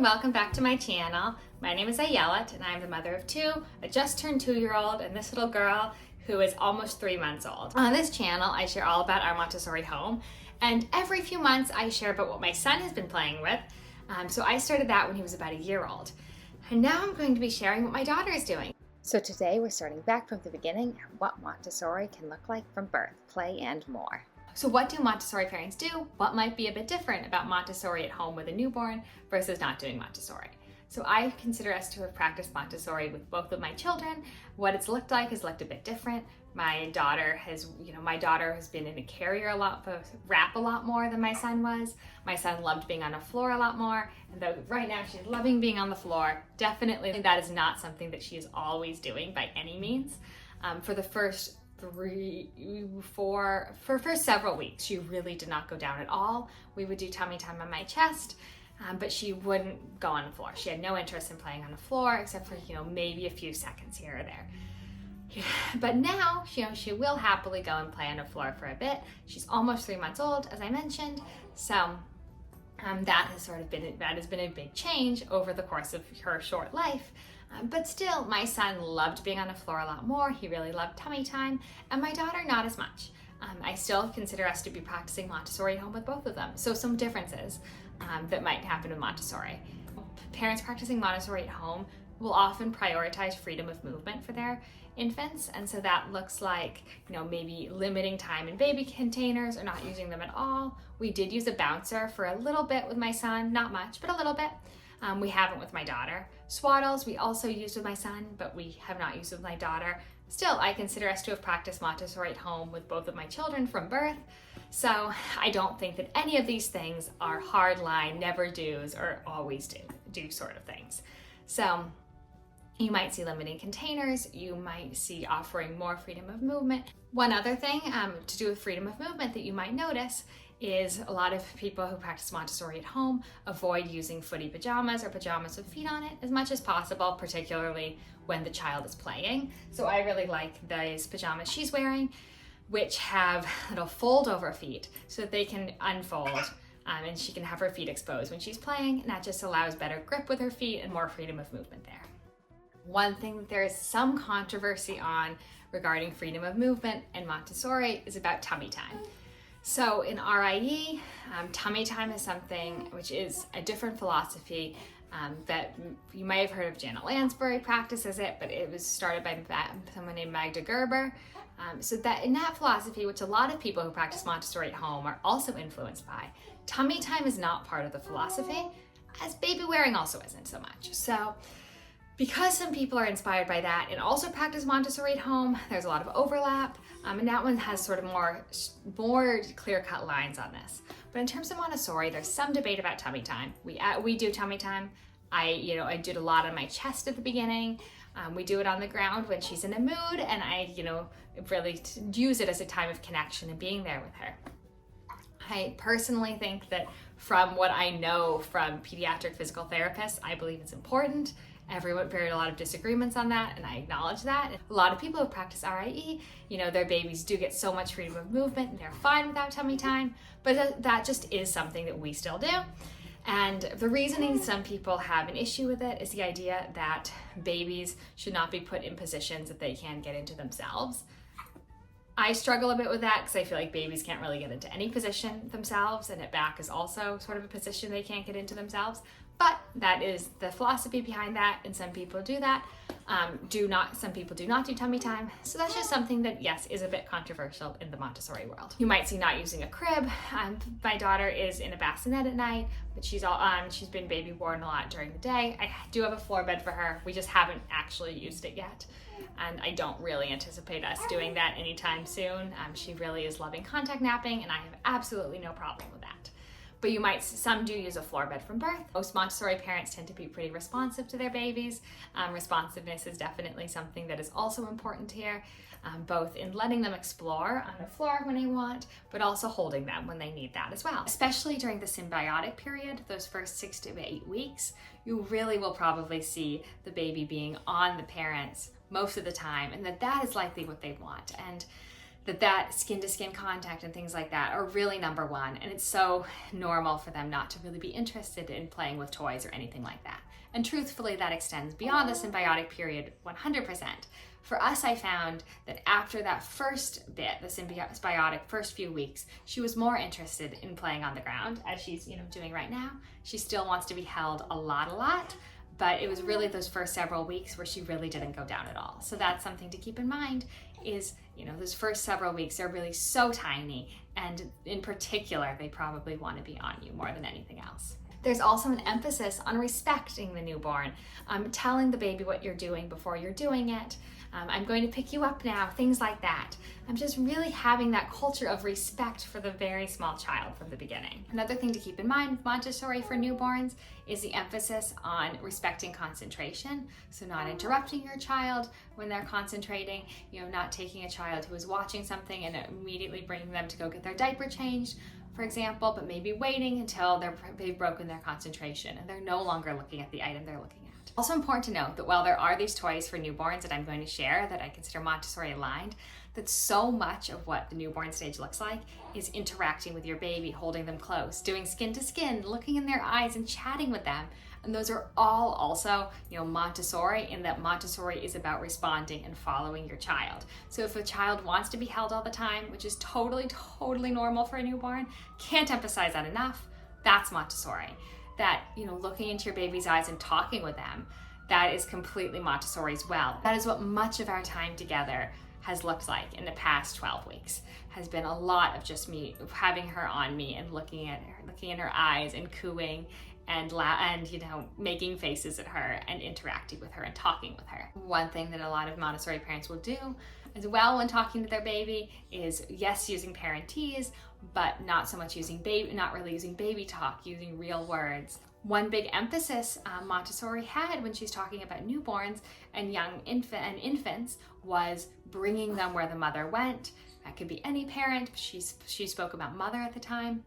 and welcome back to my channel. My name is Ayelet and I'm the mother of two, a just turned 2-year-old and this little girl who is almost 3 months old. On this channel, I share all about our Montessori home, and every few months I share about what my son has been playing with. So I started that when he was about a year old. And now I'm going to be sharing what my daughter is doing. So today we're starting back from the beginning and what Montessori can look like from birth, play, and more. So what do Montessori parents do? What might be a bit different about Montessori at home with a newborn versus not doing Montessori? So I consider us to have practiced Montessori with both of my children. What it's looked like has looked a bit different. My daughter has been in a carrier a lot, wrap a lot more than my son was. My son loved being on a floor a lot more, and though right now she's loving being on the floor, definitely that is not something that she is always doing by any means. For the first several weeks, she really did not go down at all. We would do tummy time on my chest, but she wouldn't go on the floor. She had no interest in playing on the floor except for, maybe a few seconds here or there. But now, she will happily go and play on the floor for a bit. She's almost 3 months old, as I mentioned, so that has been a big change over the course of her short life. But still, my son loved being on the floor a lot more. He really loved tummy time, and my daughter not as much. I still consider us to be practicing Montessori at home with both of them. So some differences that might happen with Montessori. Parents practicing Montessori at home will often prioritize freedom of movement for their infants, and so that looks like maybe limiting time in baby containers or not using them at all. We did use a bouncer for a little bit with my son, not much, but a little bit. We haven't with my daughter. Swaddles we also used with my son, but we have not used with my daughter. Still, I consider us to have practiced Montessori at home with both of my children from birth. So I don't think that any of these things are hard line, never do's, or always do sort of things. So you might see limiting containers, you might see offering more freedom of movement. One other thing to do with freedom of movement that you might notice is a lot of people who practice Montessori at home avoid using footy pajamas or pajamas with feet on it as much as possible, particularly when the child is playing. So I really like these pajamas she's wearing, which have little fold over feet so that they can unfold and she can have her feet exposed when she's playing, and that just allows better grip with her feet and more freedom of movement there. One thing that there is some controversy on regarding freedom of movement in Montessori is about tummy time. So in RIE, tummy time is something which is a different philosophy that you might have heard of. Janet Lansbury practices it, but it was started by someone named Magda Gerber. So that in that philosophy, which a lot of people who practice Montessori at home are also influenced by, tummy time is not part of the philosophy, as baby wearing also isn't so much. So because some people are inspired by that and also practice Montessori at home, there's a lot of overlap, and that one has sort of more clear-cut lines on this. But in terms of Montessori, there's some debate about tummy time. We do tummy time. I did a lot on my chest at the beginning. We do it on the ground when she's in a mood, and I really use it as a time of connection and being there with her. I personally think that from what I know from pediatric physical therapists, I believe it's important. There are a lot of disagreements on that, and I acknowledge that. A lot of people who practice RIE, their babies do get so much freedom of movement and they're fine without tummy time, but that just is something that we still do. And the reasoning some people have an issue with it is the idea that babies should not be put in positions that they can get into themselves. I struggle a bit with that because I feel like babies can't really get into any position themselves, and at back is also sort of a position they can't get into themselves. But that is the philosophy behind that, and some people do that. Some people do not do tummy time. So that's just something that, yes, is a bit controversial in the Montessori world. You might see not using a crib. My daughter is in a bassinet at night, but she's been baby born a lot during the day. I do have a floor bed for her. We just haven't actually used it yet. And I don't really anticipate us doing that anytime soon. She really is loving contact napping, and I have absolutely no problem with that. But some do use a floor bed from birth. Most Montessori parents tend to be pretty responsive to their babies. Responsiveness is definitely something that is also important here, both in letting them explore on the floor when they want, but also holding them when they need that as well. Especially during the symbiotic period, those first 6 to 8 weeks, you really will probably see the baby being on the parents most of the time, and that is likely what they want. And that skin-to-skin contact and things like that are really number one, and it's so normal for them not to really be interested in playing with toys or anything like that. And truthfully, that extends beyond the symbiotic period 100%. For us, I found that after that first bit, the symbiotic first few weeks, she was more interested in playing on the ground, as she's doing right now. She still wants to be held a lot, but it was really those first several weeks where she really didn't go down at all. So that's something to keep in mind is, those first several weeks are really so tiny, and in particular, they probably want to be on you more than anything else. There's also an emphasis on respecting the newborn, telling the baby what you're doing before you're doing it. I'm going to pick you up now, things like that. I'm just really having that culture of respect for the very small child from the beginning. Another thing to keep in mind with Montessori for newborns is the emphasis on respecting concentration. So not interrupting your child when they're concentrating, not taking a child who is watching something and immediately bringing them to go get their diaper changed, for example, but maybe waiting until they've broken their concentration and they're no longer looking at the item they're looking at. Also important to note that while there are these toys for newborns that I'm going to share that I consider Montessori aligned, that so much of what the newborn stage looks like is interacting with your baby, holding them close, doing skin to skin, looking in their eyes and chatting with them. And those are all also, Montessori, in that Montessori is about responding and following your child. So if a child wants to be held all the time, which is totally normal for a newborn, can't emphasize that enough, that's Montessori. That, looking into your baby's eyes and talking with them, that is completely Montessori as well. That is what much of our time together has looked like in the past 12 weeks. Has been a lot of just me having her on me and looking at her, looking in her eyes and cooing and making faces at her and interacting with her and talking with her. One thing that a lot of Montessori parents will do as well when talking to their baby is, yes, using parentese, but not so much not really using baby talk, using real words. One big emphasis Montessori had when she's talking about newborns and young infants was bringing them where the mother went. That could be any parent. She spoke about mother at the time,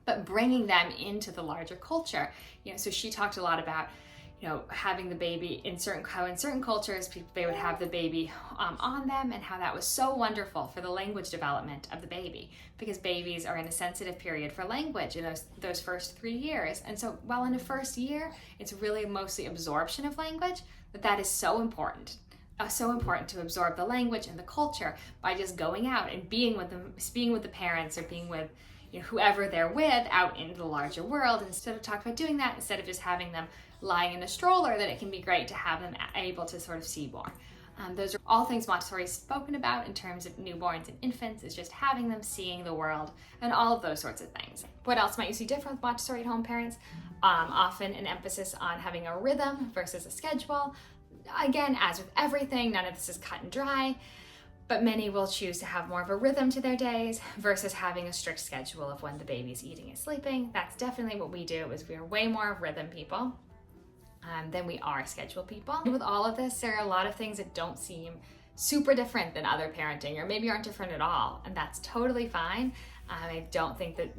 but bringing them into the larger culture. So she talked a lot about having the baby in certain cultures, they would have the baby on them, and how that was so wonderful for the language development of the baby, because babies are in a sensitive period for language in those first 3 years. And so while in the first year, it's really mostly absorption of language, that is so important. So important to absorb the language and the culture by just going out and being with them, being with the parents or being with whoever they're with out into the larger world. Instead of talking about doing that, instead of just having them lying in a stroller, that it can be great to have them able to sort of see more. Those are all things Montessori has spoken about in terms of newborns and infants, is just having them seeing the world and all of those sorts of things. What else might you see different with Montessori at home parents? Often an emphasis on having a rhythm versus a schedule. Again, as with everything, none of this is cut and dry, but many will choose to have more of a rhythm to their days versus having a strict schedule of when the baby's eating and sleeping. That's definitely what we do, is we are way more of rhythm people than we are schedule people. And with all of this, there are a lot of things that don't seem super different than other parenting, or maybe aren't different at all, and that's totally fine. I don't think that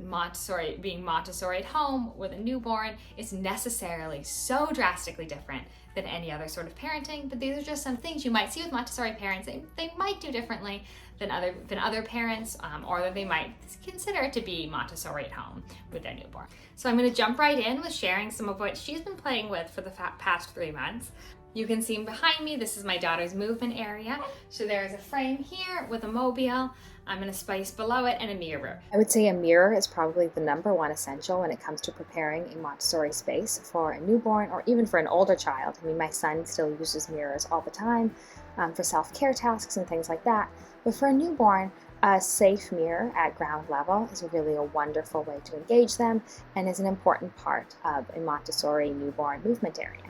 being Montessori at home with a newborn is necessarily so drastically different than any other sort of parenting, but these are just some things you might see with Montessori parents that they might do differently than other parents, or that they might consider to be Montessori at home with their newborn. So I'm going to jump right in with sharing some of what she's been playing with for the past 3 months. You can see behind me, this is my daughter's movement area. So there's a frame here with a mobile. I'm in a space below it and a mirror. I would say a mirror is probably the number one essential when it comes to preparing a Montessori space for a newborn or even for an older child. I mean, my son still uses mirrors all the time for self-care tasks and things like that. But for a newborn, a safe mirror at ground level is really a wonderful way to engage them and is an important part of a Montessori newborn movement area.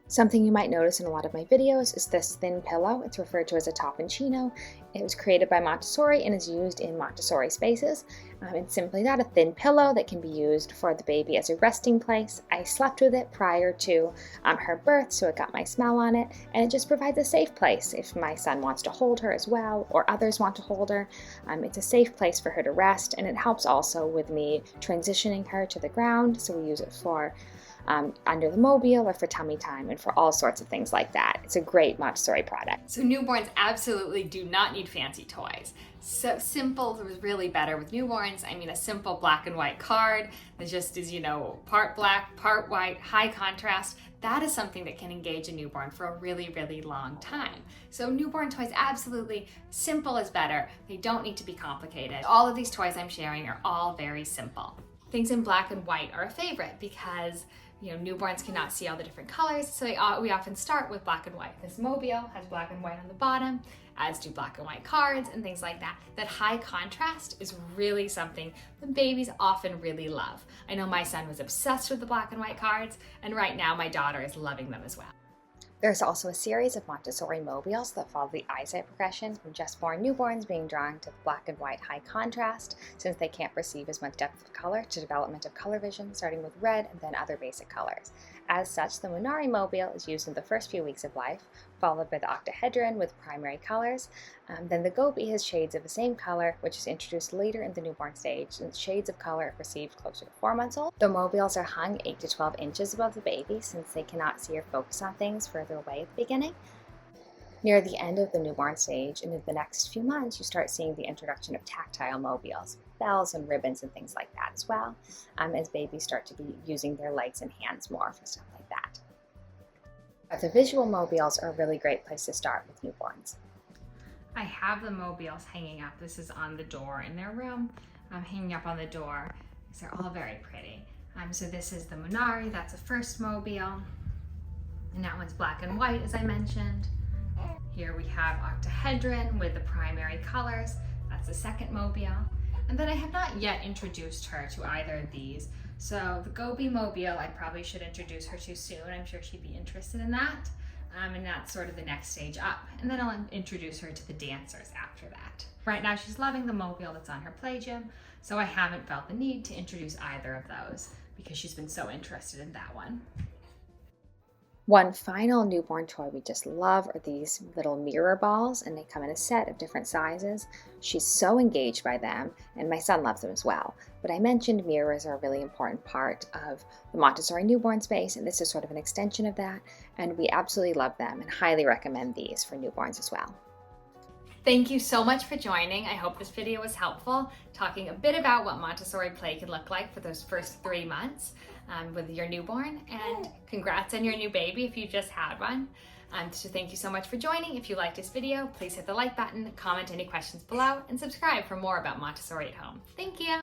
Something you might notice in a lot of my videos is this thin pillow. It's referred to as a topponcino. It was created by Montessori and is used in Montessori spaces. It's simply that, a thin pillow that can be used for the baby as a resting place. I slept with it prior to her birth, so it got my smell on it, and it just provides a safe place if my son wants to hold her as well, or others want to hold her. It's a safe place for her to rest, and it helps also with me transitioning her to the ground, so we use it for under the mobile or for tummy time and for all sorts of things like that. It's a great Montessori product. So newborns absolutely do not need fancy toys. So simple is really better with newborns. I mean, a simple black and white card that just is, part black, part white, high contrast. That is something that can engage a newborn for a really, really long time. So newborn toys, absolutely, simple is better. They don't need to be complicated. All of these toys I'm sharing are all very simple. Things in black and white are a favorite because newborns cannot see all the different colors, so we often start with black and white. This mobile has black and white on the bottom, as do black and white cards and things like that. That high contrast is really something that babies often really love. I know my son was obsessed with the black and white cards, and right now my daughter is loving them as well. There's also a series of Montessori mobiles that follow the eyesight progression from just born newborns being drawn to the black and white high contrast, since they can't perceive as much depth of color, to development of color vision, starting with red and then other basic colors. As such, the Munari mobile is used in the first few weeks of life, followed by the octahedron with primary colors. Then the Gobi has shades of the same color, which is introduced later in the newborn stage, since shades of color are perceived closer to 4 months old. The mobiles are hung 8 to 12 inches above the baby, since they cannot see or focus on things further away at the beginning. Near the end of the newborn stage and in the next few months, you start seeing the introduction of tactile mobiles, bells and ribbons and things like that as well, as babies start to be using their legs and hands more for stuff like that. The visual mobiles are a really great place to start with newborns. I have the mobiles hanging up. This is on the door in their room. I'm hanging up on the door because they're all very pretty. So this is the Munari, that's the first mobile. And that one's black and white, as I mentioned. Here we have octahedron with the primary colors. That's the second mobile. And then I have not yet introduced her to either of these. So the Gobi mobile, I probably should introduce her to soon. I'm sure she'd be interested in that. And that's sort of the next stage up. And then I'll introduce her to the dancers after that. Right now she's loving the mobile that's on her play gym, so I haven't felt the need to introduce either of those because she's been so interested in that one. One final newborn toy we just love are these little mirror balls, and they come in a set of different sizes. She's so engaged by them, and my son loves them as well. But I mentioned mirrors are a really important part of the Montessori newborn space, and this is sort of an extension of that, and we absolutely love them and highly recommend these for newborns as well. Thank you so much for joining. I hope this video was helpful, talking a bit about what Montessori play can look like for those first 3 months with your newborn, and congrats on your new baby if you just had one. So thank you so much for joining. If you liked this video, please hit the like button, comment any questions below, and subscribe for more about Montessori at home. Thank you.